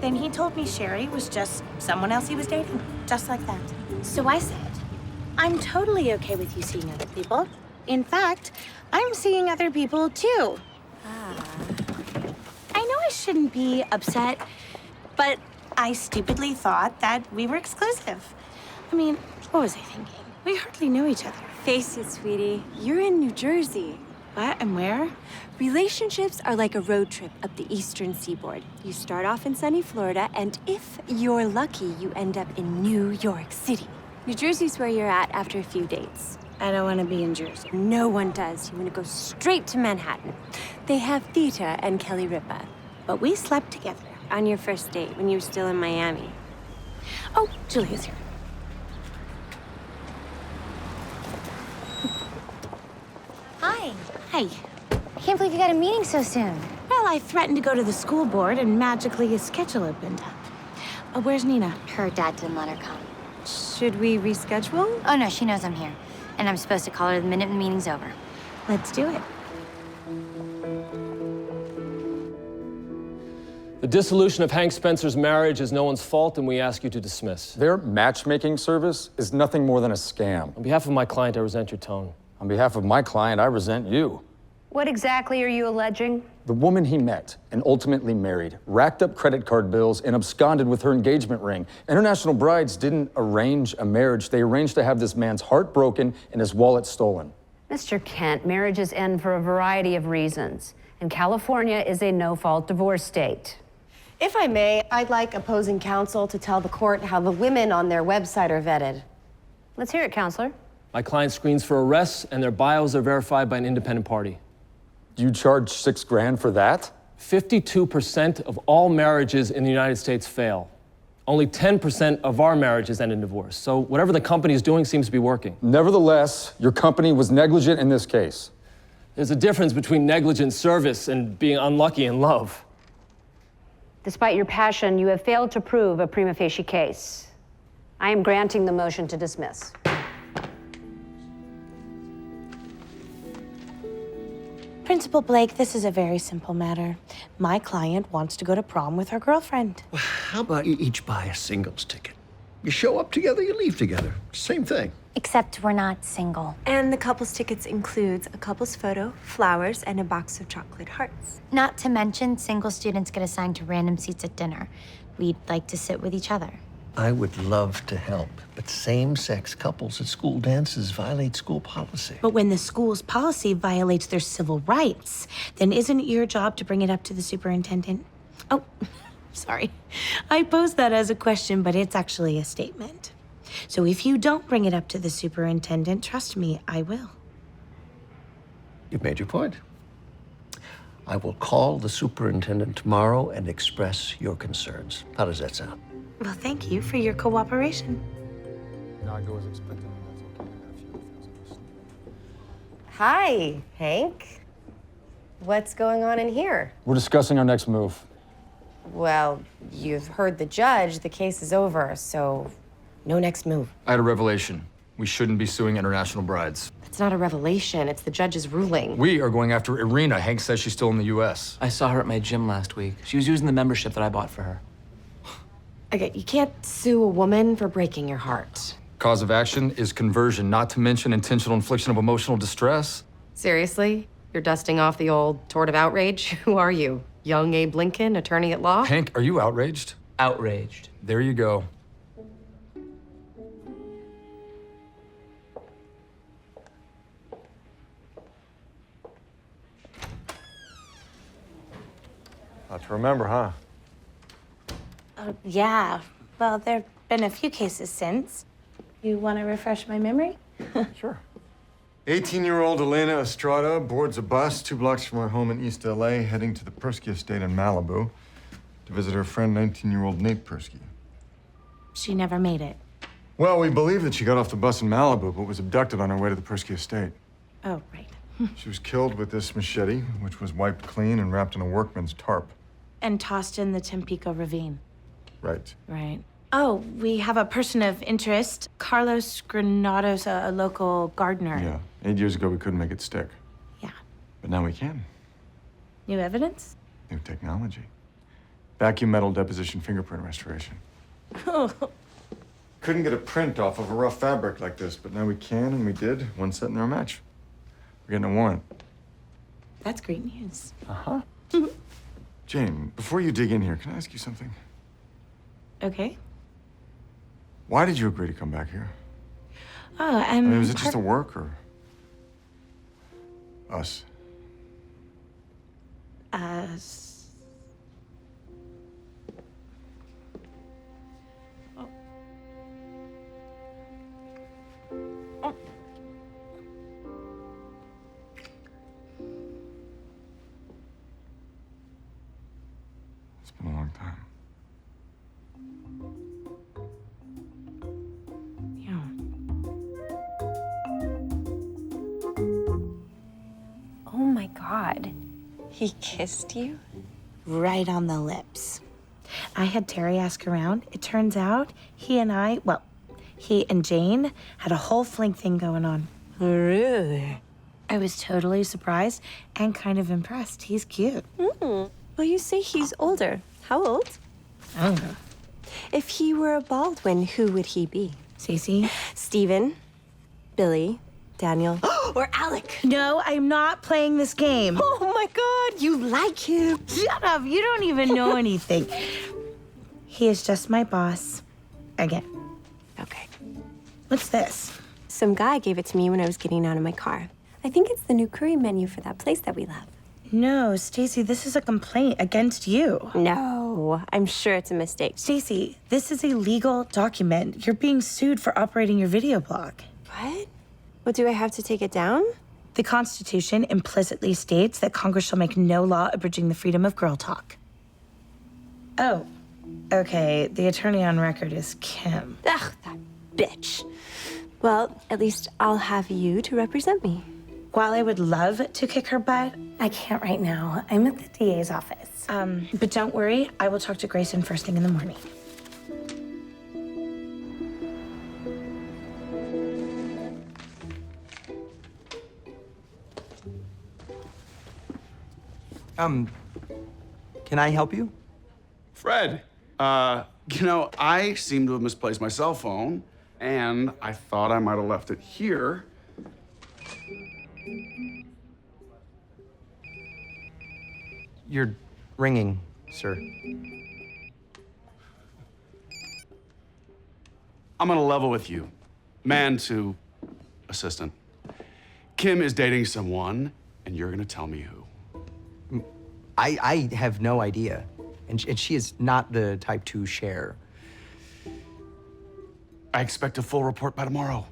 Then he told me Sherry was just someone else he was dating, just like that. So I said, I'm totally okay with you seeing other people. In fact, I'm seeing other people too. I know I shouldn't be upset, but I stupidly thought that we were exclusive. I mean, what was I thinking? We hardly knew each other. Face it, sweetie. You're in New Jersey. What and where? Relationships are like a road trip up the eastern seaboard. You start off in sunny Florida, and if you're lucky, you end up in New York City. New Jersey's where you're at after a few dates. I don't want to be in Jersey. No one does. You want to go straight to Manhattan. They have Theta and Kelly Ripa. But we slept together. On your first date, when you were still in Miami. Oh, Julia's here. Hi. Hi. I can't believe you got a meeting so soon. Well, I threatened to go to the school board and magically a schedule opened up. Where's Nina? Her dad didn't let her come. Should we reschedule? Oh, no, she knows I'm here. And I'm supposed to call her the minute the meeting's over. Let's do it. The dissolution of Hank Spencer's marriage is no one's fault, and we ask you to dismiss. Their matchmaking service is nothing more than a scam. On behalf of my client, I resent your tone. On behalf of my client, I resent you. What exactly are you alleging? The woman he met and ultimately married racked up credit card bills and absconded with her engagement ring. International Brides didn't arrange a marriage. They arranged to have this man's heart broken and his wallet stolen. Mr. Kent, marriages end for a variety of reasons, and California is a no-fault divorce state. If I may, I'd like opposing counsel to tell the court how the women on their website are vetted. Let's hear it, counselor. My client screens for arrests, and their bios are verified by an independent party. You charge $6 grand for that? 52% of all marriages in the United States fail. Only 10% of our marriages end in divorce. So whatever the company is doing seems to be working. Nevertheless, your company was negligent in this case. There's a difference between negligent service and being unlucky in love. Despite your passion, you have failed to prove a prima facie case. I am granting the motion to dismiss. Principal Blake, this is a very simple matter. My client wants to go to prom with her girlfriend. Well, how about you each buy a singles ticket? You show up together, you leave together. Same thing. Except we're not single. And the couple's tickets includes a couple's photo, flowers, and a box of chocolate hearts. Not to mention, single students get assigned to random seats at dinner. We'd like to sit with each other. I would love to help, but same-sex couples at school dances violate school policy. But when the school's policy violates their civil rights, then isn't it your job to bring it up to the superintendent? Oh, sorry. I posed that as a question, but it's actually a statement. So if you don't bring it up to the superintendent, trust me, I will. You've made your point. I will call the superintendent tomorrow and express your concerns. How does that sound? Well, thank you for your cooperation. Not go as expected. Hi, Hank. What's going on in here? We're discussing our next move. Well, you've heard the judge. The case is over, so no next move. I had a revelation. We shouldn't be suing International Brides. It's not a revelation. It's the judge's ruling. We are going after Irina. Hank says she's still in the U.S. I saw her at my gym last week. She was using the membership that I bought for her. Okay, you can't sue a woman for breaking your heart. Cause of action is conversion, not to mention intentional infliction of emotional distress. Seriously? You're dusting off the old tort of outrage? Who are you? Young Abe Lincoln, attorney at law? Hank, are you outraged? Outraged. There you go. Not to remember, huh? Yeah. Well, there have been a few cases since. You want to refresh my memory? Sure. 18-year-old Elena Estrada boards a bus 2 blocks from her home in East LA, heading to the Persky estate in Malibu to visit her friend, 19-year-old Nate Persky. She never made it. Well, we believe that she got off the bus in Malibu, but was abducted on her way to the Persky estate. Oh, right. She was killed with this machete, which was wiped clean and wrapped in a workman's tarp. And tossed in the Tampico ravine. Right. Right. Oh, we have a person of interest, Carlos Granados, a local gardener. Yeah. 8 years ago, we couldn't make it stick. Yeah. But now we can. New evidence? New technology. Vacuum metal deposition fingerprint restoration. Couldn't get a print off of a rough fabric like this, but now we can, and we did. One set in our match. We're getting a warrant. That's great news. Uh-huh. Jane, before you dig in here, can I ask you something? Okay. Why did you agree to come back here? Oh, I mean, was it just a work or us? Us. Oh. Oh. It's been a long time. Yeah. Oh my God. He kissed you? Right on the lips. I had Teri ask around. It turns out he and Jane had a whole fling thing going on. Really? I was totally surprised and kind of impressed. He's cute. Well, you say he's older. How old? I don't know. If he were a Baldwin, who would he be? Stacey? Stephen, Billy, Daniel, or Alec? No, I'm not playing this game. Oh my God, you like him. Shut up. You don't even know anything. He is just my boss. Again. Okay. What's this? Some guy gave it to me when I was getting out of my car. I think it's the new curry menu for that place that we love. No, Stacey, this is a complaint against you. No, I'm sure it's a mistake. Stacey, this is a legal document. You're being sued for operating your video blog. What? Well, do I have to take it down? The Constitution implicitly states that Congress shall make no law abridging the freedom of girl talk. Oh, okay. The attorney on record is Kim. Ugh, that bitch. Well, at least I'll have you to represent me. While I would love to kick her butt, I can't right now. I'm at the DA's office. But don't worry, I will talk to Grayson first thing in the morning. Can I help you? Fred, I seem to have misplaced my cell phone, and I thought I might have left it here. You're ringing, sir. I'm gonna level with you, man to assistant. Kim is dating someone, and you're gonna tell me who. I have no idea. And she is not the type to share. I expect a full report by tomorrow.